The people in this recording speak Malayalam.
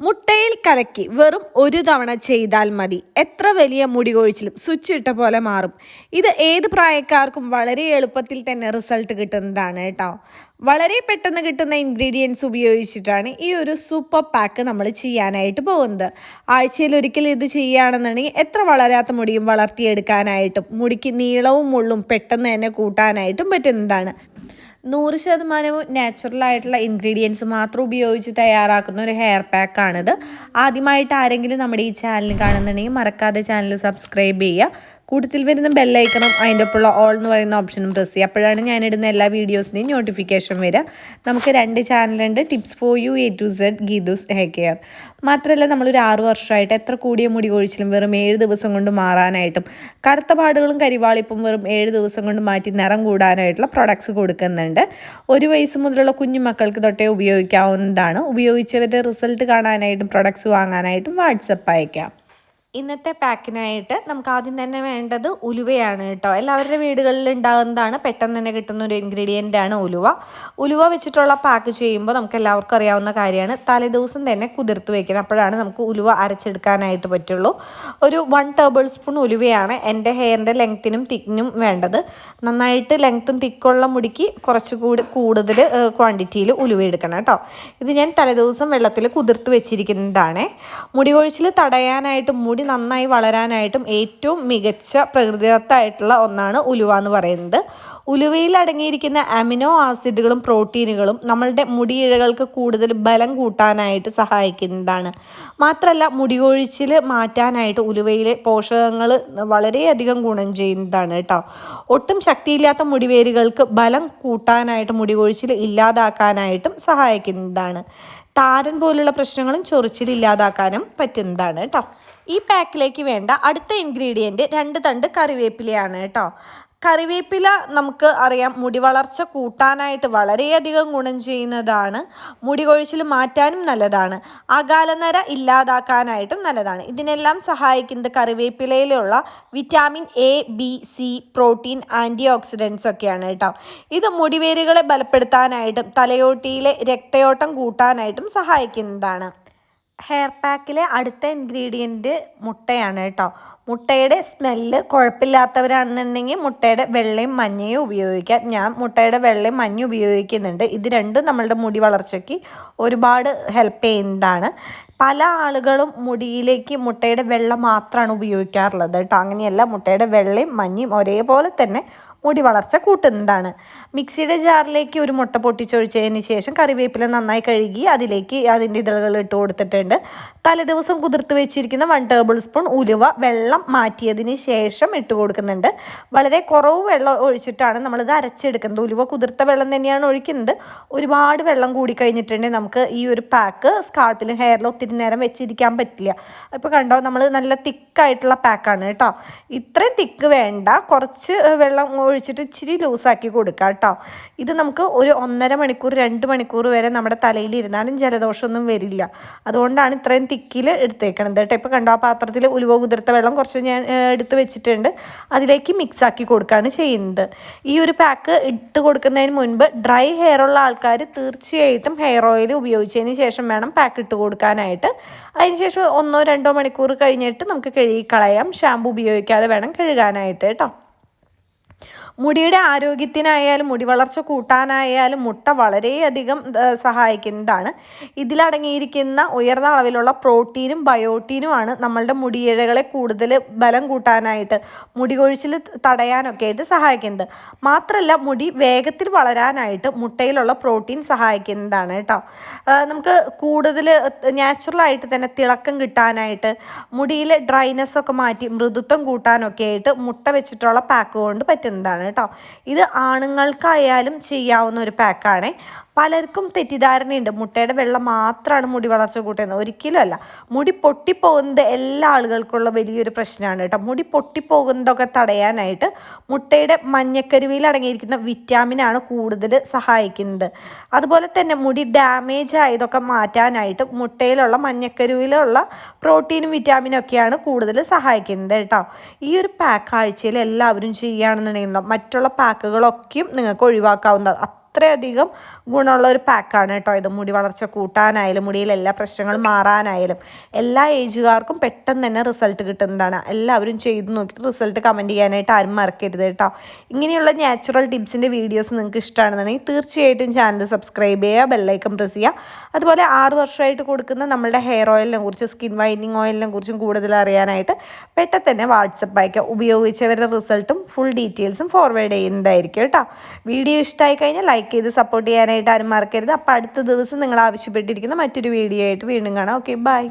മുട്ടയിൽ കലക്കി വെറും ഒരു തവണ ചെയ്താൽ മതി. എത്ര വലിയ മുടി കൊഴിച്ചിലും സ്വിച്ച് ഇട്ട പോലെ മാറും. ഇത് ഏത് പ്രായക്കാർക്കും വളരെ എളുപ്പത്തിൽ തന്നെ റിസൾട്ട് കിട്ടുന്നതാണ് കേട്ടോ. വളരെ പെട്ടെന്ന് കിട്ടുന്ന ഇൻഗ്രീഡിയൻസ് ഉപയോഗിച്ചിട്ടാണ് ഈ ഒരു സൂപ്പർ പാക്ക് നമ്മൾ ചെയ്യാനായിട്ട് പോകുന്നത്. ആഴ്ചയിൽ ഒരിക്കൽ ഇത് ചെയ്യുകയാണെന്നുണ്ടെങ്കിൽ എത്ര വളരാത്ത മുടിയും വളർത്തിയെടുക്കാനായിട്ടും മുടിക്ക് നീളവും മുള്ളും പെട്ടെന്ന് തന്നെ കൂട്ടാനായിട്ടും പറ്റുന്നതാണ്. 100% നാച്ചുറലായിട്ടുള്ള ഇൻഗ്രീഡിയൻസ് മാത്രം ഉപയോഗിച്ച് തയ്യാറാക്കുന്ന ഒരു ഹെയർ പാക്കാണിത്. ആദ്യമായിട്ട് ആരെങ്കിലും നമ്മുടെ ഈ ചാനൽ കാണുന്നുണ്ടെങ്കിൽ മറക്കാതെ ചാനൽ സബ്സ്ക്രൈബ് ചെയ്യുക. കൂട്ടത്തിൽ വരുന്ന ബെല്ലൈക്കണം അതിൻ്റെ ഒപ്പമുള്ള ഓൾ എന്ന് പറയുന്ന ഓപ്ഷനും പ്രസ് ചെയ്യുക. അപ്പോഴാണ് ഞാനിടുന്ന എല്ലാ വീഡിയോസിൻ്റെയും നോട്ടിഫിക്കേഷൻ വരിക. നമുക്ക് 2 ചാനലുണ്ട്, tips for you A to Z Geethu's hair care. മാത്രമല്ല നമ്മളൊരു 6 വർഷമായിട്ട് എത്ര കൂടിയ മുടി കൊഴിച്ചിലും വെറും 7 ദിവസം കൊണ്ട് മാറാനായിട്ടും കറുത്ത പാടുകളും കരിവാളിപ്പും വെറും 7 ദിവസം കൊണ്ട് മാറ്റി നിറം കൂടാനായിട്ടുള്ള പ്രൊഡക്ട്സ് കൊടുക്കുന്നുണ്ട്. 1 വയസ്സ് മുതലുള്ള കുഞ്ഞു മക്കൾക്ക് തൊട്ടേ ഉപയോഗിക്കാവുന്നതാണ്. ഉപയോഗിച്ചവരുടെ റിസൾട്ട് കാണാനായിട്ടും പ്രൊഡക്ട്സ് വാങ്ങാനായിട്ടും വാട്സപ്പ് അയക്കാം. ഇന്നത്തെ പാക്കിനായിട്ട് നമുക്ക് ആദ്യം തന്നെ വേണ്ടത് ഉലുവയാണ് കേട്ടോ. എല്ലാവരുടെ വീടുകളിൽ ഉണ്ടാകുന്നതാണ്, പെട്ടെന്ന് തന്നെ കിട്ടുന്ന ഒരു ഇൻഗ്രീഡിയൻ്റ് ആണ് ഉലുവ. ഉലുവ വെച്ചിട്ടുള്ള പാക്ക് ചെയ്യുമ്പോൾ നമുക്ക് എല്ലാവർക്കും അറിയാവുന്ന കാര്യമാണ്, തലേദിവസം തന്നെ കുതിർത്ത് വയ്ക്കണം. അപ്പോഴാണ് നമുക്ക് ഉലുവ അരച്ചെടുക്കാനായിട്ട് പറ്റുള്ളൂ. ഒരു 1 ടേബിൾ സ്പൂൺ ഉലുവയാണ് എൻ്റെ ഹെയറിൻ്റെ ലെങ്ത്തിനും തിക്കിനും വേണ്ടത്. നന്നായിട്ട് ലെങ്ത്തും തിക്കുള്ള മുടിക്ക് കുറച്ചുകൂടി കൂടുതൽ ക്വാണ്ടിറ്റിയിൽ ഉലുവ എടുക്കണം കേട്ടോ. ഇത് ഞാൻ തലേദിവസം വെള്ളത്തിൽ കുതിർത്ത് വെച്ചിരിക്കുന്നതാണ്. മുടി കൊഴിച്ചിൽ തടയാനായിട്ടും മുടി നന്നായി വളരാനായിട്ടും ഏറ്റവും മികച്ച പ്രകൃതിദത്തമായിട്ടുള്ള ഒന്നാണ് ഉലുവ എന്ന് പറയുന്നത്. ഉലുവയിൽ അടങ്ങിയിരിക്കുന്ന അമിനോ ആസിഡുകളും പ്രോട്ടീനുകളും നമ്മളുടെ മുടിയിഴകൾക്ക് കൂടുതൽ ബലം കൂട്ടാനായിട്ട് സഹായിക്കുന്നതാണ്. മാത്രമല്ല മുടി കൊഴിച്ചിൽ മാറ്റാനായിട്ട് ഉലുവയിലെ പോഷകങ്ങൾ വളരെയധികം ഗുണം ചെയ്യുന്നതാണ് കേട്ടോ. ഒട്ടും ശക്തിയില്ലാത്ത മുടിവേരുകൾക്ക് ബലം കൂട്ടാനായിട്ട് മുടി കൊഴിച്ചിൽ ഇല്ലാതാക്കാനായിട്ടും സഹായിക്കുന്നതാണ്. താരൻ പോലുള്ള പ്രശ്നങ്ങളും ചൊറിച്ചിലില്ലാതാക്കാനും പറ്റുന്നതാണ് കേട്ടോ. ഈ പാക്കിലേക്ക് വേണ്ട അടുത്ത ഇൻഗ്രീഡിയൻറ്റ് 2 തണ്ട് കറിവേപ്പിലയാണ് കേട്ടോ. കറിവേപ്പില നമുക്ക് അറിയാം മുടി വളർച്ച കൂട്ടാനായിട്ട് വളരെയധികം ഗുണം ചെയ്യുന്നതാണ്. മുടി കൊഴിച്ചിൽ മാറ്റാനും നല്ലതാണ്, അകാലനര ഇല്ലാതാക്കാനായിട്ടും നല്ലതാണ്. ഇതിനെല്ലാം സഹായിക്കുന്നത് കറിവേപ്പിലയിലുള്ള vitamin A, B, C, protein, antioxidants ഒക്കെയാണ് കേട്ടോ. ഇത് മുടിവേരുകളെ ബലപ്പെടുത്താനായിട്ടും തലയോട്ടിയിലെ രക്തയോട്ടം കൂട്ടാനായിട്ടും സഹായിക്കുന്നതാണ്. ഹെയർ പാക്കിലെ അടുത്ത ഇൻഗ്രീഡിയൻറ്റ് മുട്ടയാണ് കേട്ടോ. മുട്ടയുടെ സ്മെല്ല് കുഴപ്പമില്ലാത്തവരാണെന്നുണ്ടെങ്കിൽ മുട്ടയുടെ വെള്ളയും മഞ്ഞയും ഉപയോഗിക്കാം. ഞാൻ മുട്ടയുടെ വെള്ളയും മഞ്ഞയും ഉപയോഗിക്കുന്നുണ്ട്. ഇത് രണ്ടും നമ്മളുടെ മുടി വളർച്ചയ്ക്ക് ഒരുപാട് ഹെൽപ്പ് ചെയ്യുന്നതാണ്. പല ആളുകളും മുടിയിലേക്ക് മുട്ടയുടെ വെള്ള മാത്രമാണ് ഉപയോഗിക്കാറുള്ളത് കേട്ടോ. അങ്ങനെയല്ല, മുട്ടയുടെ വെള്ളയും മഞ്ഞയും ഒരേപോലെ തന്നെ മുടി വളർച്ച കൂട്ടുന്നതാണ്. മിക്സിയുടെ ജാറിലേക്ക് ഒരു മുട്ട പൊട്ടിച്ചൊഴിച്ചതിന് ശേഷം കറിവേപ്പില നന്നായി കഴുകി അതിലേക്ക് അതിൻ്റെ ഇതളുകൾ ഇട്ട് കൊടുത്തിട്ടുണ്ട്. തലേദിവസം കുതിർത്ത് വെച്ചിരിക്കുന്ന 1 ടേബിൾ സ്പൂൺ ഉലുവ വെള്ളം മാറ്റിയതിന് ശേഷം ഇട്ട് കൊടുക്കുന്നുണ്ട്. വളരെ കുറവ് വെള്ളം ഒഴിച്ചിട്ടാണ് നമ്മളിത് അരച്ചെടുക്കുന്നത്. ഉലുവ കുതിർത്ത വെള്ളം തന്നെയാണ് ഒഴിക്കുന്നത്. ഒരുപാട് വെള്ളം കൂടി കഴിഞ്ഞിട്ടുണ്ടെങ്കിൽ നമുക്ക് ഈ ഒരു പാക്ക് സ്കാൾപ്പിലും ഹെയറിലും ഒത്തിരി നേരം വെച്ചിരിക്കാൻ പറ്റില്ല. ഇപ്പോൾ കണ്ടോ, നമ്മൾ നല്ല തിക്കായിട്ടുള്ള പാക്കാണ് കേട്ടോ. ഇത്രയും തിക്ക് വേണ്ട, കുറച്ച് വെള്ളം ഒഴിച്ചിട്ട് ഇച്ചിരി ലൂസാക്കി കൊടുക്കുക കേട്ടോ. ഇത് നമുക്ക് ഒരു 1.5 മണിക്കൂർ 2 മണിക്കൂർ വരെ നമ്മുടെ തലയിൽ ഇരുന്നാലും ജലദോഷമൊന്നും വരില്ല. അതുകൊണ്ടാണ് ഇത്രയും തിക്കിൽ എടുത്തേക്കണത് കേട്ടോ. ഇപ്പോൾ കണ്ടോ, ആ പാത്രത്തിൽ ഉലുവ കുതിർത്ത വെള്ളം കുറച്ച് ഞാൻ എടുത്ത് വെച്ചിട്ടുണ്ട്. അതിലേക്ക് മിക്സാക്കി കൊടുക്കുകയാണ് ചെയ്യുന്നത്. ഈ ഒരു പാക്ക് ഇട്ട് കൊടുക്കുന്നതിന് മുൻപ് ഡ്രൈ ഹെയർ ഉള്ള ആൾക്കാർ തീർച്ചയായിട്ടും ഹെയർ ഓയിൽ ഉപയോഗിച്ചതിന് ശേഷം വേണം പാക്ക് ഇട്ട് കൊടുക്കാനായിട്ട്. അതിനുശേഷം 1-2 മണിക്കൂർ കഴിഞ്ഞിട്ട് നമുക്ക് കഴുകി കളയാം. ഷാമ്പു ഉപയോഗിക്കാതെ വേണം കഴുകാനായിട്ട് കേട്ടോ. മുടിയുടെ ആരോഗ്യത്തിനായാലും മുടി വളർച്ച കൂട്ടാനായാലും മുട്ട വളരെയധികം സഹായിക്കുന്നതാണ്. ഇതിലടങ്ങിയിരിക്കുന്ന ഉയർന്ന അളവിലുള്ള പ്രോട്ടീനും ബയോട്ടീനുമാണ് നമ്മളുടെ മുടിയിഴകളെ കൂടുതൽ ബലം കൂട്ടാനായിട്ട് മുടി കൊഴിച്ചിൽ തടയാനൊക്കെ ആയിട്ട് സഹായിക്കുന്നത്. മാത്രമല്ല മുടി വേഗത്തിൽ വളരാനായിട്ട് മുട്ടയിലുള്ള പ്രോട്ടീൻ സഹായിക്കുന്നതാണ് കേട്ടോ. നമുക്ക് കൂടുതൽ നാച്ചുറലായിട്ട് തന്നെ തിളക്കം കിട്ടാനായിട്ട് മുടിയിലെ ഡ്രൈനെസ് ഒക്കെ മാറ്റി മൃദുത്വം കൂട്ടാനൊക്കെ ആയിട്ട് മുട്ട വെച്ചിട്ടുള്ള പാക്ക് കൊണ്ട് പറ്റുന്നതാണ് കേട്ടോ. ഇത് ആണുങ്ങൾക്കായാലും ചെയ്യാവുന്ന ഒരു പാക്കാണ്. പലർക്കും തെറ്റിദ്ധാരണയുണ്ട്, മുട്ടയുടെ വെള്ളം മാത്രമാണ് മുടി വളർച്ച കൂട്ടുന്നത്. ഒരിക്കലും അല്ല. മുടി പൊട്ടിപ്പോകുന്നത് എല്ലാ ആളുകൾക്കുള്ള വലിയൊരു പ്രശ്നമാണ് കേട്ടോ. മുടി പൊട്ടിപ്പോകുന്നതൊക്കെ തടയാനായിട്ട് മുട്ടയുടെ മഞ്ഞക്കരുവിൽ അടങ്ങിയിരിക്കുന്ന വിറ്റാമിനാണ് കൂടുതൽ സഹായിക്കുന്നത്. അതുപോലെ തന്നെ മുടി ഡാമേജ് ആയതൊക്കെ മാറ്റാനായിട്ട് മുട്ടയിലുള്ള മഞ്ഞക്കരുവിലുള്ള പ്രോട്ടീനും വിറ്റാമിനും ഒക്കെയാണ് കൂടുതൽ സഹായിക്കുന്നത് കേട്ടോ. ഈ ഒരു പാക്ക് ആഴ്ചയിൽ എല്ലാവരും ചെയ്യുകയാണെന്നുണ്ടെങ്കിൽ മറ്റുള്ള പാക്കുകളൊക്കെയും നിങ്ങൾക്ക് ഒഴിവാക്കാവുന്നതാണ്. അത്രയധികം ഗുണമുള്ള ഒരു പാക്കാണ് കേട്ടോ ഇത്. മുടി വളർച്ച കൂട്ടാനായാലും മുടിയിലെ എല്ലാ പ്രശ്നങ്ങളും മാറാനായാലും എല്ലാ ഏജുകാർക്കും പെട്ടെന്ന് തന്നെ റിസൾട്ട് കിട്ടുന്നതാണ്. എല്ലാവരും ചെയ്ത് നോക്കിയിട്ട് റിസൾട്ട് കമൻറ്റ് ചെയ്യാനായിട്ട് ആരും മറക്കരുത് കേട്ടോ. ഇങ്ങനെയുള്ള നാച്ചുറൽ ടിപ്സിൻ്റെ വീഡിയോസ് നിങ്ങൾക്ക് ഇഷ്ടമാണെന്നുണ്ടെങ്കിൽ തീർച്ചയായിട്ടും ചാനൽ സബ്സ്ക്രൈബ് ചെയ്യുക, ബെല്ലൈക്കൺ പ്രസ് ചെയ്യുക. അതുപോലെ 6 വർഷമായിട്ട് കൊടുക്കുന്ന നമ്മളുടെ ഹെയർ ഓയിലിനെ കുറിച്ച്, സ്കിൻ വൈറ്റനിങ് ഓയിലിനെ കുറിച്ചും കൂടുതൽ അറിയാനായിട്ട് പെട്ടെന്ന് തന്നെ വാട്സപ്പ് അയക്കുക. ഉപയോഗിച്ചവരുടെ റിസൾട്ടും ഫുൾ ഡീറ്റെയിൽസും ഫോർവേഡ് ചെയ്യുന്നതായിരിക്കും കേട്ടോ. വീഡിയോ ഇഷ്ടമായി കഴിഞ്ഞാൽ ലൈക്ക് ചെയ്ത് സപ്പോർട്ട് ചെയ്യാനായിട്ട് ആരും മറക്കരുത്. അപ്പോൾ അടുത്ത ദിവസം നിങ്ങൾ ആവശ്യപ്പെട്ടിരിക്കുന്ന മറ്റൊരു വീഡിയോ ആയിട്ട് വീണ്ടും കാണാം. Okay, by.